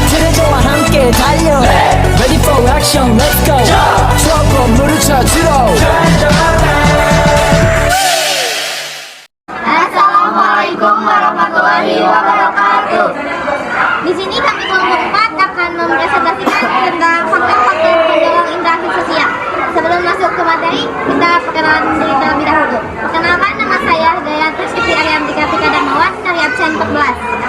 트레저와 함께 달려 Ready for action let's go 추억 건물을 찾으러 Assalamualaikum warahmatullahi wabarakatuh. Di sini kami kelompok 4 akan mempresentasikan tentang faktor-faktor pendorong interaksi sosial. Sebelum masuk ke materi, kita perkenalan diri terlebih dahulu. Perkenalkan, nama saya Gayanti Siti Ariantika Tika Darmawan dari absen 14.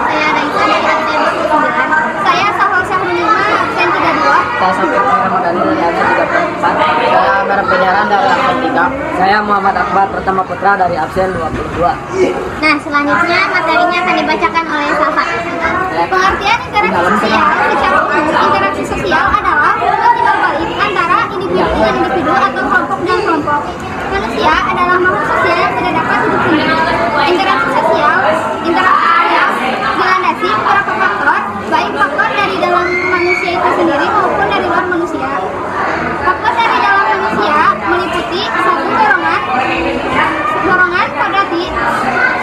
Saya Raisa dari absen 9. Saya Sahal Syahrunima absen 32. Saya Sofir Ramadhani dari absen 34. Saya Amir Penyaran dari absen 3. Saya Muhammad Akbar Pertama Putra dari absen 22. Nah, selanjutnya materinya akan dibacakan oleh Safa. Pengertian interaksi sosial secara umum, interaksi sosial adalah hubungan tidak balik antara individu dengan individu atau kelompok dengan kelompok. Manusia adalah makhluk sosial yang tidak dapat hidup sendiri. Interaksi sosial dilandasi beberapa faktor, baik faktor dari dalam manusia itu sendiri maupun dari luar manusia. Faktor dari dalam manusia meliputi satu dorongan pada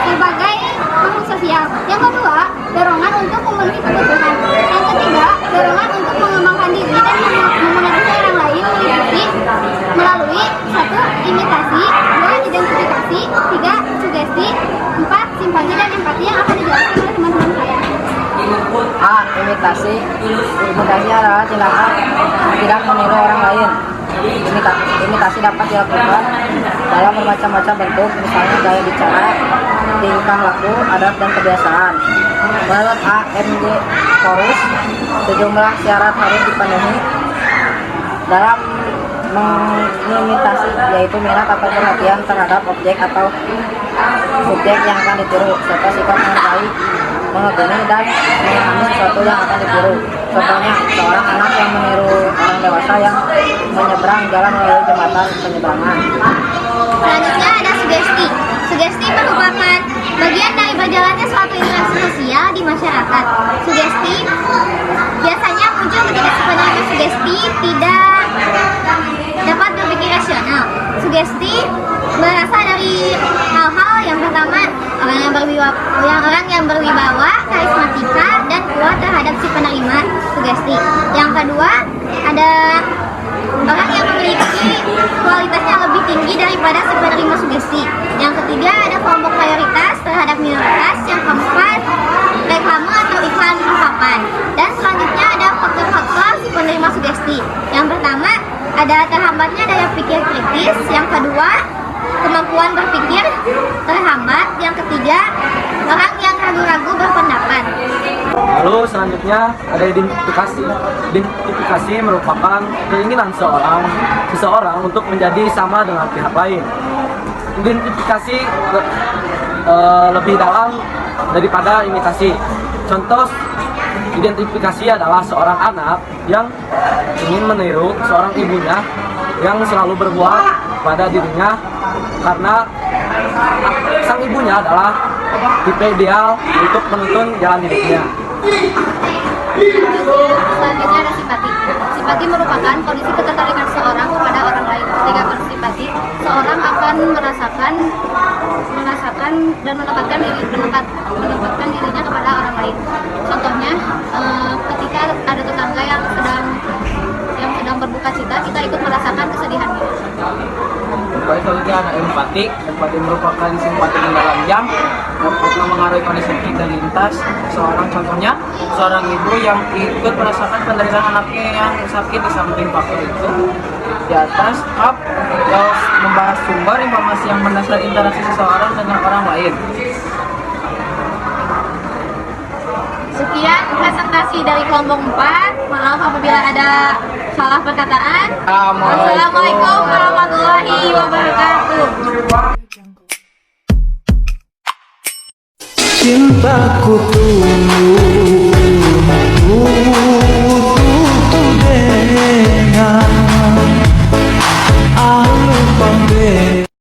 sebagai makhluk sosial. Yang kedua, dorongan untuk memenuhi kebutuhan. Yang ketiga, dorongan untuk mengembangkan diri dan memengaruhi orang lain meliputi melalui 1. Imitasi, 2. Identifikasi, 3. Sugesti, 4. Simpati dan empati yang akan dijelaskan oleh teman-teman saya. A. Imitasi. Imitasi adalah tindakan tidak meniru orang lain. Imitasi dapat dilakukan dalam bermacam-macam bentuk, misalnya gaya bicara, tingkah laku, adat, dan kebiasaan. Menurut A. M. G. Porus, sejumlah syarat harus dipenuhi dalam mengimitasi, yaitu minat atau perhatian terhadap objek atau subjek yang akan ditiru, serta sikap mengagumi dan memahami sesuatu yang akan ditiru. Contohnya, seorang anak yang meniru orang dewasa yang menyeberang jalan melalui jembatan penyeberangan. Selanjutnya ada sugesti. Sugesti merupakan bagian dari berjalannya suatu interaksi sosial di masyarakat. Sugesti biasanya muncul ketika si penerima sugesti tidak dapat berpikir rasional. Sugesti berasal dari hal-hal yang pertama, orang yang berwibawa, karismatika, dan kuat terhadap si penerima sugesti. Yang kedua, ada orang yang memiliki kualitas yang lebih tinggi daripada si penerima sugesti. Yang ketiga, ada kelompok mayoritas terhadap minoritas. Yang keempat, reklame atau iklan papan. Dan selanjutnya ada faktor-faktor si penerima sugesti. Yang pertama, ada terhambatnya daya pikir kritis. Yang kedua, kemampuan berpikir terhambat. Yang ketiga, orang yang ragu-ragu berpendapat. Lalu selanjutnya ada identifikasi. Identifikasi merupakan keinginan seseorang untuk menjadi sama dengan pihak lain. Identifikasi lebih dalam daripada imitasi. Contoh identifikasi adalah seorang anak yang ingin meniru seorang ibunya yang selalu berbuat pada dirinya karena sang ibunya adalah tipe ideal untuk menuntun jalan hidupnya. Selanjutnya ada simpati. Simpati merupakan kondisi ketertarikan seorang kepada orang lain. Ketika bersimpati, seorang akan merasakan dan menempatkan dirinya kepada orang lain. Contohnya, ketika ada tetangga yang sedang berduka cita, kita ikut merasakan kesedihannya. Baik, selanjutnya ada empati. Empati merupakan simpati mendalam yang dapat mengaruhi kondisi dan lintas seorang. Contohnya, seorang ibu yang ikut merasakan penderitaan anaknya yang sakit. Di samping faktor itu, di atas membahas sumber informasi yang mendasar interaksi seseorang dengan orang lain. Sekian presentasi dari kelompok 4. Maaf apabila ada salah perkataan. Assalamualaikum warahmatullahi wabarakatuh. cintaku tuh